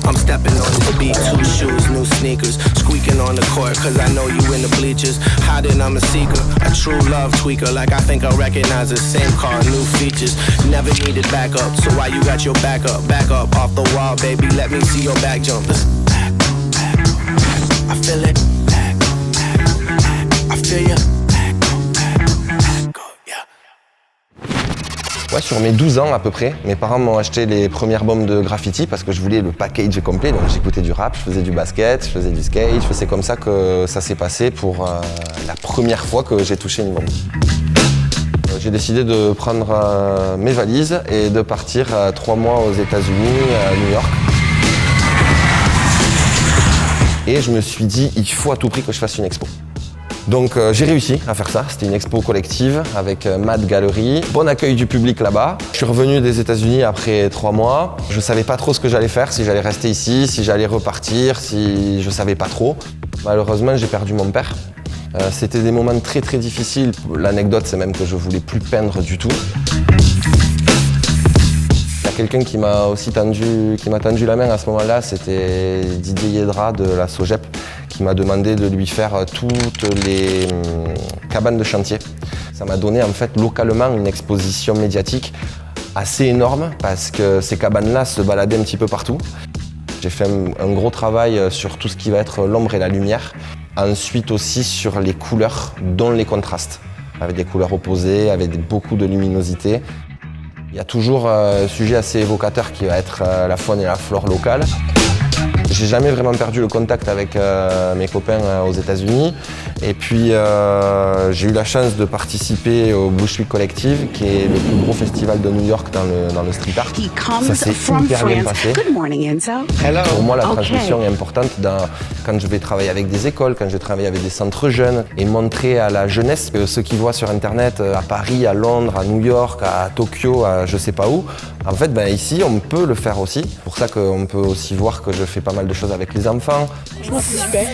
I'm stepping on this beat, 2 shoes, new sneakers. Squeaking on the court, cause I know you in the bleachers. Hiding, I'm a seeker, a true love tweaker. Like I think I recognize the same car, new features. Never needed backup, so why you got your back up? Back up, off the wall, baby, let me see your back jump. Back up, back up. I feel it. Back up, back up. I feel ya. Back up, back up, back up, yeah. Ouais, sur mes 12 ans à peu près, mes parents m'ont acheté les premières bombes de graffiti parce que je voulais le package complet. Donc j'écoutais du rap, je faisais du basket, je faisais du skate. C'est comme ça que ça s'est passé pour la première fois que j'ai touché une bombe. J'ai décidé de prendre mes valises et de partir 3 mois aux États-Unis, à New York. Et je me suis dit, il faut à tout prix que je fasse une expo. Donc j'ai réussi à faire ça, c'était une expo collective avec Mad Gallery. Bon accueil du public là-bas. Je suis revenu des États-Unis après 3 mois. Je savais pas trop ce que j'allais faire, si j'allais rester ici, si j'allais repartir, si je savais pas trop. Malheureusement, j'ai perdu mon père. C'était des moments très très difficiles. L'anecdote, c'est même que je voulais plus peindre du tout. Il y a quelqu'un qui m'a aussi tendu la main à ce moment-là, c'était Didier Yedra de la Sogep, qui m'a demandé de lui faire toutes les cabanes de chantier. Ça m'a donné en fait localement une exposition médiatique assez énorme parce que ces cabanes-là se baladaient un petit peu partout. J'ai fait un gros travail sur tout ce qui va être l'ombre et la lumière. Ensuite aussi sur les couleurs, dont les contrastes, avec des couleurs opposées, avec beaucoup de luminosité. Il y a toujours un sujet assez évocateur qui va être la faune et la flore locale. J'ai jamais vraiment perdu le contact avec mes copains aux États-Unis. Et puis j'ai eu la chance de participer au Bush Week Collective, qui est le plus gros festival de New York dans le street art. Ça s'est hyper bien passé. Pour moi, la transmission est importante quand je vais travailler avec des écoles, quand je vais travailler avec des centres jeunes et montrer à la jeunesse que ceux qui voient sur Internet à Paris, à Londres, à New York, à Tokyo, à je sais pas où, en fait, ici, on peut le faire aussi. C'est pour ça qu'on peut aussi voir que je fais pas mal de choses avec les enfants. Franchement, c'est super.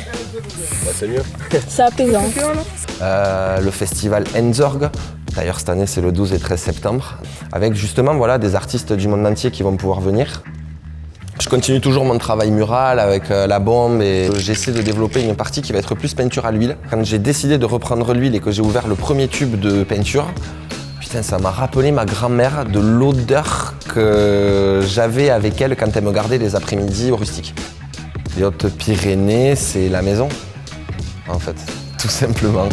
C'est mieux. C'est apaisant. Le festival Enzorg, d'ailleurs cette année c'est le 12 et 13 septembre, avec justement des artistes du monde entier qui vont pouvoir venir. Je continue toujours mon travail mural avec la bombe et j'essaie de développer une partie qui va être plus peinture à l'huile. Quand j'ai décidé de reprendre l'huile et que j'ai ouvert le premier tube de peinture, putain, ça m'a rappelé ma grand-mère de l'odeur que j'avais avec elle quand elle me gardait les après-midi au Rustique. Les Hautes-Pyrénées, c'est la maison, en fait, tout simplement.